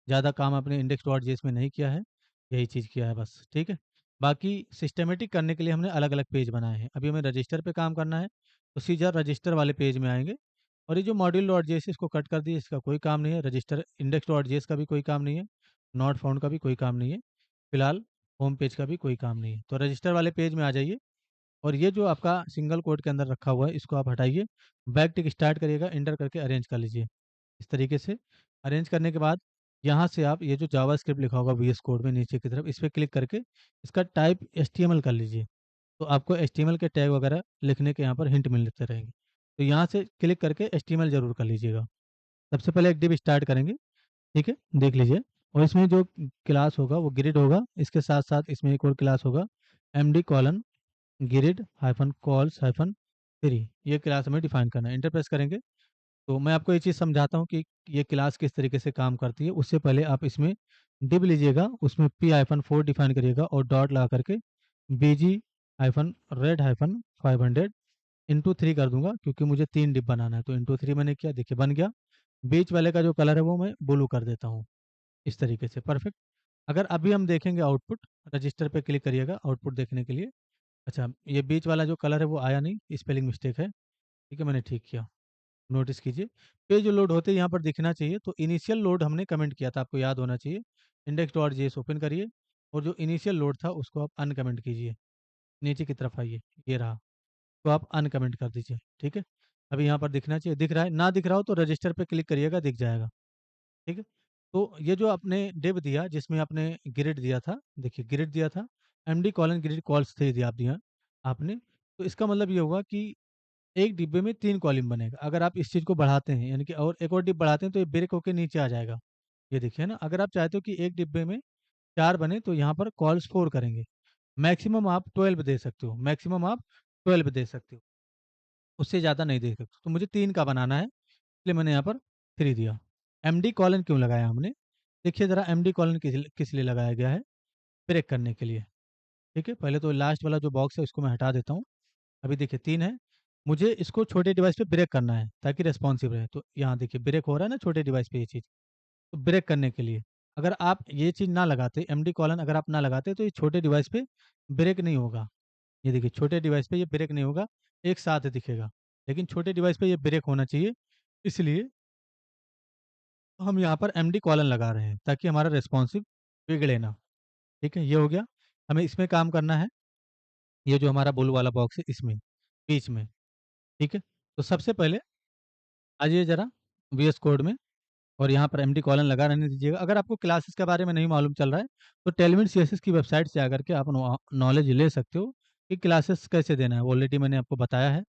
ज़्यादा काम आपने इंडेक्स डॉट जेएस में नहीं किया है, यही चीज़ किया है बस। ठीक है, बाकी सिस्टमेटिक करने के लिए हमने अलग अलग पेज बनाए हैं। अभी हमें रजिस्टर पे काम करना है, तो सीधा रजिस्टर वाले पेज में आएंगे। और ये जो मॉड्यूल डॉट जेएस इसको कट कर दिए, इसका कोई काम नहीं है। रजिस्टर इंडेक्स डॉट जेएस का भी कोई काम नहीं है, नॉट फाउंड का भी कोई काम नहीं है, फिलहाल होम पेज का भी कोई काम नहीं है। तो रजिस्टर वाले पेज में आ जाइए, और ये जो आपका सिंगल कोड के अंदर रखा हुआ है इसको आप हटाइए, बैक टिक स्टार्ट करिएगा, इंटर करके अरेंज कर लीजिए। इस तरीके से अरेंज करने के बाद यहाँ से आप ये जो जावास्क्रिप्ट लिखा होगा वीएस कोड में नीचे की तरफ, इस पर क्लिक करके इसका टाइप एचटीएमएल कर लीजिए। तो आपको एचटीएमएल के टैग वगैरह लिखने के यहाँ पर हिंट मिलते रहेंगे। तो यहाँ से क्लिक करके एचटीएमएल जरूर कर लीजिएगा। सबसे पहले एक डिव स्टार्ट करेंगे। ठीक है, देख लीजिए। और इसमें जो क्लास होगा वो ग्रिड होगा, इसके साथ साथ इसमें एक और क्लास होगा, MD colon grid hyphen calls hyphen 3, ये क्लास हमें डिफाइन करना है। इंटरप्रेस करेंगे तो मैं आपको ये चीज़ समझाता हूँ कि ये क्लास किस तरीके से काम करती है। उससे पहले आप इसमें डिव लीजिएगा, उसमें p-4 डिफाइन करिएगा और डॉट लगा करके bg-red-500 इंटू 3 कर दूंगा, क्योंकि मुझे 3 डिव बनाना है। तो इंटू 3 मैंने किया, देखिए बन गया। बीच वाले का जो कलर है वो मैं ब्लू कर देता हूँ, इस तरीके से परफेक्ट। अगर अभी हम देखेंगे आउटपुट, रजिस्टर पे क्लिक करिएगा आउटपुट देखने के लिए। अच्छा, ये बीच वाला जो कलर है वो आया नहीं, स्पेलिंग मिस्टेक है। ठीक है, मैंने ठीक किया, नोटिस कीजिए। पेज लोड होते यहाँ पर दिखना चाहिए। तो इनिशियल लोड हमने कमेंट किया था, आपको याद होना चाहिए। इंडेक्स डॉट जेएस ओपन करिए, और जो इनिशियल लोड था उसको आप अनकमेंट कीजिए, नीचे की तरफ आइए, ये रहा। तो आप अनकमेंट कर दीजिए। ठीक है, अभी यहाँ पर दिखना चाहिए, दिख रहा है, ना दिख रहा हो तो रजिस्टर पे क्लिक करिएगा, दिख जाएगा। ठीक है, तो ये जो आपने डिव दिया जिसमें आपने ग्रिड दिया था, देखिए ग्रिड दिया था, एमडी कॉलन ग्रिड कॉल्स थे दिया आप दिया आपने। तो इसका मतलब ये होगा कि एक डिब्बे में 3 कॉलम बनेगा। अगर आप इस चीज़ को बढ़ाते हैं, यानी कि और एक और डिब बढ़ाते हैं, तो ये ब्रेक होके नीचे आ जाएगा। ये देखिए ना, अगर आप चाहते हो कि एक डिब्बे में 4 बने तो यहाँ पर कॉल्स 4 करेंगे। मैक्सिमम आप 12 दे सकते हो, मैक्सिमम आप 12 दे सकते हो, उससे ज़्यादा नहीं दे सकते। तो मुझे 3 का बनाना है, इसलिए मैंने यहाँ पर 3 दिया। एमडी कॉलन क्यों लगाया हमने? देखिए ज़रा, एमडी कॉलन किस लिए लगाया गया है? ब्रेक करने के लिए। ठीक है, पहले तो लास्ट वाला जो बॉक्स है उसको मैं हटा देता हूँ। अभी देखिए 3 है, मुझे इसको छोटे डिवाइस पे ब्रेक करना है ताकि रेस्पॉन्सिव रहे। तो यहाँ देखिए ब्रेक हो रहा है ना छोटे डिवाइस पे ये चीज़। तो ब्रेक करने के लिए अगर आप ये चीज़ ना लगाते, एमडी कॉलन अगर आप ना लगाते, तो ये छोटे डिवाइस पे ब्रेक नहीं होगा। ये देखिए छोटे डिवाइस पे ये ब्रेक नहीं होगा, एक साथ दिखेगा। लेकिन छोटे डिवाइस पे ये ब्रेक होना चाहिए, इसलिए हम यहाँ पर एमडी कॉलन लगा रहे हैं ताकि हमारा रेस्पॉन्सिव बिगड़े ना। ठीक है, ये हो गया। हमें इसमें काम करना है, ये जो हमारा ब्लू वाला बॉक्स है इसमें, बीच में। ठीक है, तो सबसे पहले आइए ज़रा वीएस कोड में, और यहाँ पर एमडी कॉलन लगा रहने दीजिएगा। अगर आपको क्लासेस के बारे में नहीं मालूम चल रहा है, तो टेलविन सीएसएस की वेबसाइट से आकर के आप नॉलेज ले सकते हो कि क्लासेस कैसे देना है। ऑलरेडी मैंने आपको बताया है।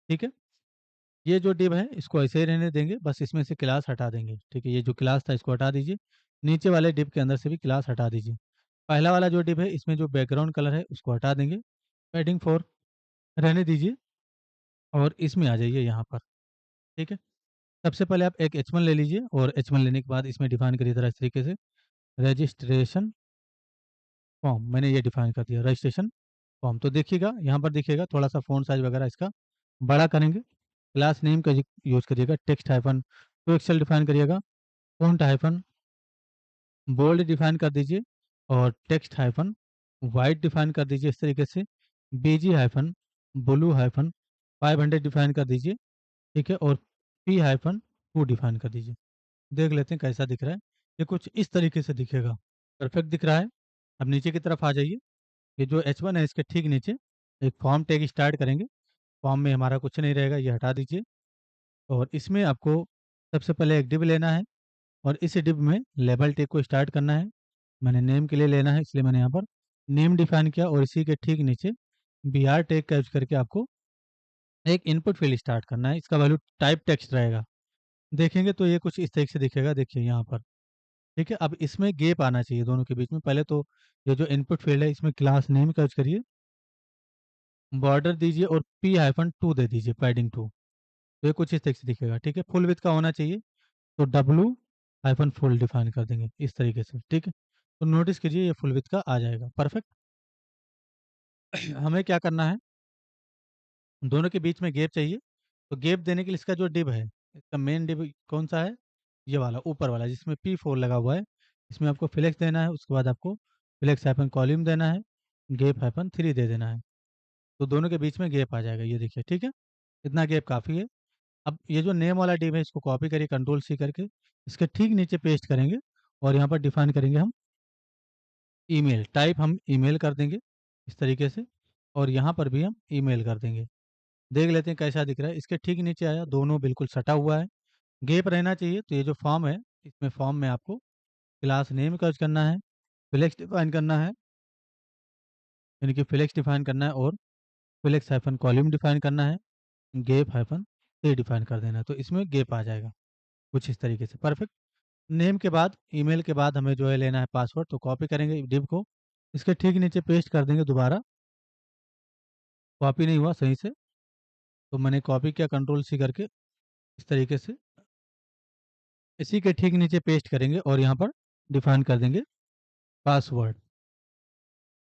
ठीक है, ये जो डिव है इसको ऐसे ही रहने देंगे, बस इसमें से क्लास हटा देंगे। ठीक है, ये जो क्लास था इसको हटा दीजिए, नीचे वाले डिव के अंदर से भी क्लास हटा दीजिए। पहला वाला जो डिव है इसमें जो बैकग्राउंड कलर है उसको हटा देंगे, पैडिंग 4 रहने दीजिए, और इसमें आ जाइए यहाँ पर। ठीक है, सबसे पहले आप एक एच1 ले लीजिए, और एच1 लेने के बाद इसमें डिफाइन करिए तरह इस तरीके से, रजिस्ट्रेशन फॉर्म। मैंने ये डिफाइन कर दिया, रजिस्ट्रेशन फॉर्म। तो देखिएगा यहाँ पर दिखेगा, थोड़ा सा फ़ॉन्ट साइज वगैरह इसका बड़ा करेंगे। क्लास नेम का यूज़ करिएगा, text hyphen two XL define करिएगा, फ़ॉन्ट हाइफन बोल्ड डिफाइन कर दीजिए, और टेक्स्ट हाइफन वाइट डिफाइन कर दीजिए इस तरीके से, बीजी हाइफन ब्लू हाइफन 500 डिफाइन कर दीजिए। ठीक है, और पी हाइफन 2 डिफाइन कर दीजिए। देख लेते हैं कैसा दिख रहा है। ये कुछ इस तरीके से दिखेगा, परफेक्ट दिख रहा है। अब नीचे की तरफ आ जाइए, ये जो H1 है इसके ठीक नीचे एक फॉर्म टैग स्टार्ट करेंगे। फॉर्म में हमारा कुछ नहीं रहेगा, ये हटा दीजिए। और इसमें आपको सबसे पहले एक डिव लेना है, और इस डिव में लेबल टैग को स्टार्ट करना है। मैंने नेम के लिए लेना है, इसलिए मैंने यहाँ पर नेम डिफाइन किया और इसी के ठीक नीचे br टैग का यूज करके आपको एक इनपुट फील्ड स्टार्ट करना है। इसका वैल्यू टाइप टेक्स्ट रहेगा। देखेंगे तो ये कुछ इस तरीके से दिखेगा, देखिए यहाँ पर। ठीक है, अब इसमें गैप आना चाहिए दोनों के बीच में। पहले तो ये जो इनपुट फील्ड है इसमें क्लास नेम का यूज करिए, बॉर्डर दीजिए और p-2 दे दीजिए, पैडिंग 2। तो ये कुछ इस तरीके से दिखेगा। ठीक है, फुल विड्थ का होना चाहिए, तो w-full डिफाइन कर देंगे इस तरीके से। ठीक है, तो नोटिस कीजिए ये फुल विड्थ का आ जाएगा, परफेक्ट। हमें क्या करना है, दोनों के बीच में गैप चाहिए। तो गैप देने के लिए इसका जो डिव है, इसका मेन डिव कौन सा है, ये वाला ऊपर वाला जिसमें p4 लगा हुआ है। इसमें आपको फ्लेक्स देना है, उसके बाद आपको फ्लेक्स हाइफन कॉलम देना है, गैप हाइफन 3 दे देना है। तो दोनों के बीच में गैप आ जाएगा, ये देखिए। ठीक है, इतना गैप काफ़ी है। अब ये जो नेम वाला डिव है इसको कॉपी करिए कंट्रोल सी करके, इसके ठीक नीचे पेस्ट करेंगे और यहाँ पर डिफाइन करेंगे हम ईमेल टाइप, हम ईमेल कर देंगे इस तरीके से, और यहाँ पर भी हम ईमेल कर देंगे। देख लेते हैं कैसा दिख रहा है। इसके ठीक नीचे आया, दोनों बिल्कुल सटा हुआ है, गैप रहना चाहिए। तो ये जो फॉर्म है, इसमें फॉर्म में आपको क्लास नेम का यूज करना है, फ्लेक्स डिफाइन करना है, यानी कि फ्लेक्स डिफाइन करना है, और फ्लेक्स हाइफन कॉलम डिफाइन करना है, गैप हाइफन ए डिफाइन कर देना है। तो इसमें गैप आ जाएगा कुछ इस तरीके से, परफेक्ट। नेम के बाद ईमेल के बाद हमें जो है लेना है पासवर्ड, तो कॉपी करेंगे डिव को, इसके ठीक नीचे पेस्ट कर देंगे दोबारा। कॉपी नहीं हुआ सही से, तो मैंने कॉपी किया कंट्रोल सी करके इस तरीके से, इसी के ठीक नीचे पेस्ट करेंगे और यहाँ पर डिफाइन कर देंगे पासवर्ड।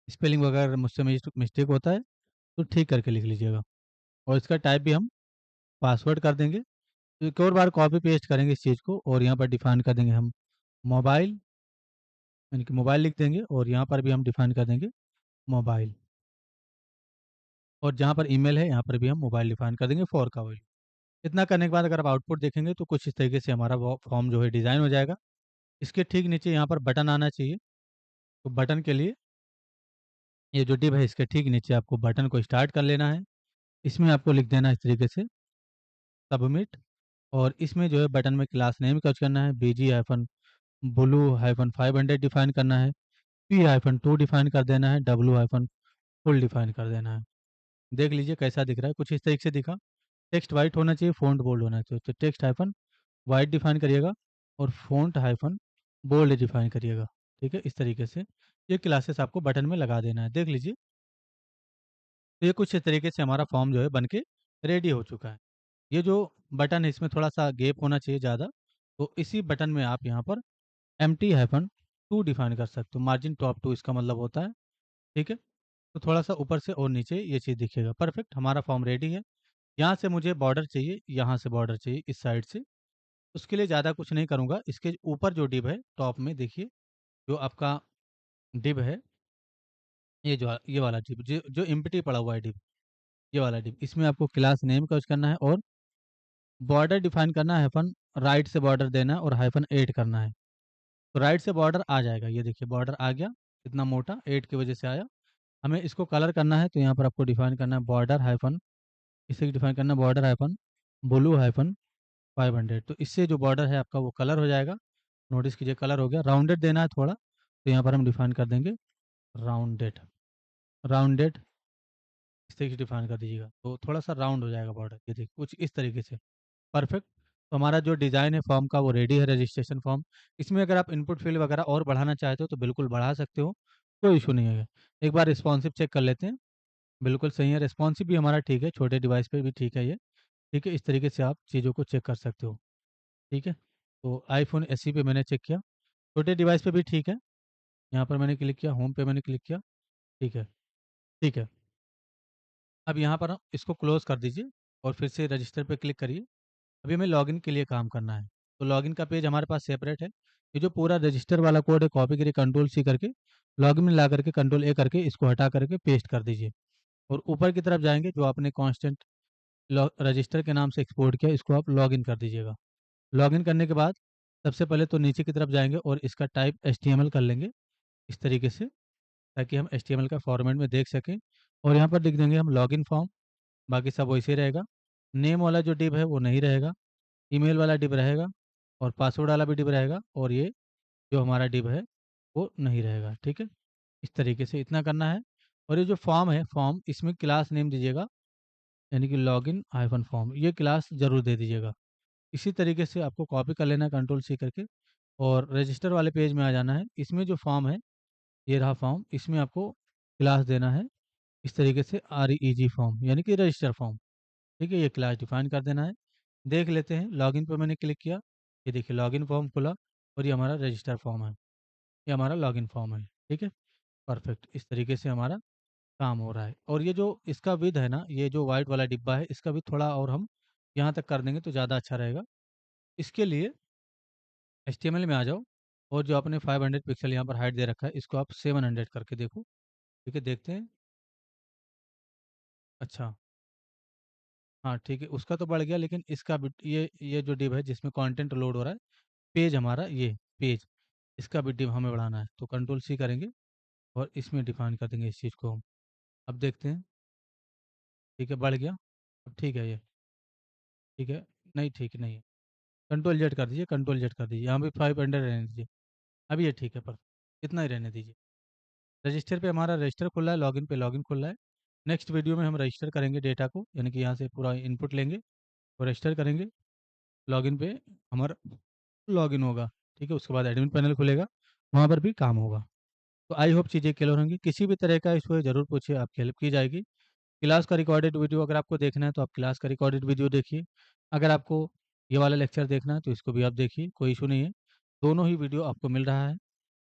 स्पेलिंग वगैरह मुझसे मिस्टेक होता है तो ठीक करके लिख लीजिएगा, और इसका टाइप भी हम पासवर्ड कर देंगे। तो एक और बार कॉपी पेस्ट करेंगे इस चीज़ को, और यहाँ पर डिफाइन कर देंगे हम मोबाइल, यानी कि मोबाइल लिख देंगे, और यहाँ पर भी हम डिफाइन कर देंगे मोबाइल, और जहाँ पर ईमेल है यहाँ पर भी हम मोबाइल डिफाइन कर देंगे फॉर का वैल्यू। इतना करने के बाद अगर आप आउटपुट देखेंगे तो कुछ इस तरीके से हमारा वो फॉर्म जो है डिज़ाइन हो जाएगा। इसके ठीक नीचे यहाँ पर बटन आना चाहिए, तो बटन के लिए ये जो डिव है इसके ठीक नीचे आपको बटन को स्टार्ट कर लेना है। इसमें आपको लिख देना है इस तरीके से सबमिट, और इसमें जो है बटन में क्लास नेम का यूज करना है, bg-blue-500 डिफाइन करना है, p-2 डिफाइन कर देना है, w-full डिफाइन कर देना है। देख लीजिए कैसा दिख रहा है, कुछ इस तरीके से दिखा। टेक्स्ट वाइट होना चाहिए, फ़ॉन्ट बोल्ड होना चाहिए, तो टेक्स्ट हाइफन वाइट डिफाइन करिएगा और फ़ॉन्ट हाइफन बोल्ड डिफाइन करिएगा। ठीक है, इस तरीके से ये क्लासेस आपको बटन में लगा देना है। देख लीजिए, तो ये कुछ इस तरीके से हमारा फॉर्म जो है बन के रेडी हो चुका है। ये जो बटन है इसमें थोड़ा सा गैप होना चाहिए ज़्यादा, तो इसी बटन में आप यहाँ पर empty-2 डिफाइन कर सकते हो, मार्जिन टॉप 2 इसका मतलब होता है। ठीक है, तो थोड़ा सा ऊपर से और नीचे ये चीज़ दिखेगा, परफेक्ट। हमारा फॉर्म रेडी है। यहाँ से मुझे बॉर्डर चाहिए, यहाँ से बॉर्डर चाहिए इस साइड से। उसके लिए ज़्यादा कुछ नहीं करूँगा, इसके ऊपर जो डिव है टॉप में देखिए, जो आपका डिव है, ये वाला डिव जो एम्प्टी पड़ा हुआ है डिव, ये वाला डिव, इसमें आपको क्लास नेम का यूज करना है और बॉर्डर डिफाइन करना है, हाइफन राइट से बॉर्डर देना है और हाइफन 8 करना है। तो राइट से बॉर्डर आ जाएगा, ये देखिए बॉर्डर आ गया, इतना मोटा 8 की वजह से आया। हमें इसको कलर करना है, तो यहाँ पर आपको डिफाइन करना है बॉर्डर हाइफन, इसे डिफाइन करना है बॉर्डर हाइफन ब्लू हाइफन 500। तो इससे जो बॉर्डर है आपका वो कलर हो जाएगा। नोटिस कीजिए कलर हो गया। राउंडेड देना है थोड़ा, तो यहाँ पर हम डिफाइन कर देंगे राउंडेड। राउंडेड इस तरीके से डिफाइन कर दीजिएगा, तो थोड़ा सा राउंड हो जाएगा बॉर्डर, ये देखिए कुछ इस तरीके से, परफेक्ट। तो हमारा जो डिज़ाइन है फॉर्म का वो रेडी है, रजिस्ट्रेशन फॉर्म। इसमें अगर आप इनपुट फील्ड वगैरह और बढ़ाना चाहते हो तो बिल्कुल बढ़ा सकते हो, कोई इशू नहीं है। एक बार रिस्पॉन्सिव चेक कर लेते हैं, बिल्कुल सही है, रिस्पॉन्सिव भी हमारा ठीक है, छोटे डिवाइस पे भी ठीक है ये। ठीक है, इस तरीके से आप चीज़ों को चेक कर सकते हो। ठीक है, तो आईफोन एसई पे मैंने चेक किया, छोटे डिवाइस पे भी ठीक है। यहाँ पर मैंने क्लिक किया, होम पे मैंने क्लिक किया, ठीक है। ठीक है, अब यहाँ पर इसको क्लोज कर दीजिए और फिर से रजिस्टर पे क्लिक करिए। अभी हमें लॉगिन के लिए काम करना है, तो लॉगिन का पेज हमारे पास सेपरेट है। ये जो पूरा रजिस्टर वाला कोड है कॉपी करिए कंट्रोल सी करके, लॉगिन में ला करके कंट्रोल ए करके इसको हटा करके पेस्ट कर दीजिए, और ऊपर की तरफ जाएंगे जो आपने कांस्टेंट रजिस्टर के नाम से एक्सपोर्ट किया, इसको आप लॉगिन कर दीजिएगा। लॉगिन करने के बाद सबसे पहले तो नीचे की तरफ जाएंगे और इसका टाइप HTML कर लेंगे इस तरीके से, ताकि हम HTML का फॉर्मेट में देख सकें, और यहाँ पर लिख देंगे हम लॉगिन फॉर्म। बाकी सब वैसे ही रहेगा। नेम वाला जो डिव है वो नहीं रहेगा, ईमेल वाला डिव रहेगा, और पासवर्ड वाला भी डिव रहेगा, और ये जो हमारा डिव है वो नहीं रहेगा। ठीक है, इस तरीके से इतना करना है। और ये जो फॉर्म है, फॉर्म इसमें क्लास नेम दीजिएगा, यानी कि लॉगिन हाइफन फॉर्म, ये क्लास ज़रूर दे दीजिएगा। इसी तरीके से आपको कॉपी कर लेना है कंट्रोल सी करके, और रजिस्टर वाले पेज में आ जाना है। इसमें जो फॉर्म है, ये रहा फॉर्म, इसमें आपको क्लास देना है इस तरीके से REG फॉर्म, यानी कि रजिस्टर फॉर्म। ठीक है, ये क्लास डिफाइन कर देना है। देख लेते हैं, लॉगिन पे मैंने क्लिक किया, ये देखिए लॉगिन फॉर्म खुला, और ये हमारा रजिस्टर फॉर्म है, ये हमारा लॉगिन फॉर्म है। ठीक है, परफेक्ट, इस तरीके से हमारा काम हो रहा है। और ये जो इसका विड्थ है ना, ये जो वाइट वाला डिब्बा है, इसका भी थोड़ा और हम यहाँ तक कर देंगे तो ज़्यादा अच्छा रहेगा। इसके लिए HTML में आ जाओ, और जो आपने 500 पिक्सल यहाँ पर हाइट दे रखा है, इसको आप 700 करके देखो। ठीक है, देखते हैं। अच्छा, हाँ ठीक है, उसका तो बढ़ गया, लेकिन इसका भी ये जो डिव है जिसमें कंटेंट लोड हो रहा है, पेज हमारा, ये पेज, इसका भी डिव हमें बढ़ाना है। तो कंट्रोल सी करेंगे और इसमें डिफाइन कर देंगे इस चीज़ को हम। अब देखते हैं। ठीक है, बढ़ गया। अब ठीक है ये। ठीक है, नहीं ठीक नहीं है। कंट्रोल जेड कर दीजिए, कंट्रोल जेड कर दीजिए, यहाँ भी 500 रहने दीजिए। अब ये ठीक है, पर इतना ही रहने दीजिए। रजिस्टर पे हमारा रजिस्टर खुला है, लॉगिन पे लॉगिन खुला है। नेक्स्ट वीडियो में हम रजिस्टर करेंगे डेटा को, यानी कि यहाँ से पूरा इनपुट लेंगे और रजिस्टर करेंगे। लॉगिन पे हमारा लॉगिन होगा। ठीक है, उसके बाद एडमिन पैनल खुलेगा, वहाँ पर भी काम होगा। तो आई होप चीज़ें क्लियर होंगी। किसी भी तरह का इशू है ज़रूर पूछिए, आपकी हेल्प की जाएगी। क्लास का रिकॉर्डेड वीडियो अगर आपको देखना है तो आप क्लास का रिकॉर्डेड वीडियो देखिए। अगर आपको ये वाला लेक्चर देखना है तो इसको भी आप देखिए, कोई इशू नहीं है। दोनों ही वीडियो आपको मिल रहा है।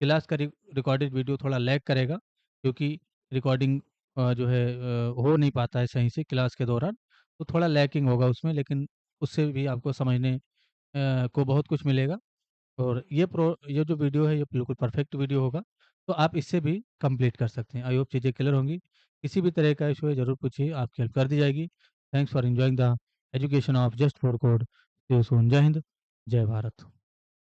क्लास का रिकॉर्डेड वीडियो थोड़ा लैग करेगा, क्योंकि रिकॉर्डिंग जो है हो नहीं पाता है सही से क्लास के दौरान, तो थोड़ा लैकिंग होगा उसमें, लेकिन उससे भी आपको समझने को बहुत कुछ मिलेगा। और ये जो वीडियो है, ये बिल्कुल परफेक्ट वीडियो होगा, तो आप इससे भी कंप्लीट कर सकते हैं। आई होप चीज़ें क्लियर होंगी। किसी भी तरह का इशू है ज़रूर पूछिए, आपकी हेल्प कर दी जाएगी। Thanks for enjoying the education of just for code. See you soon. जय हिंद, जय भारत।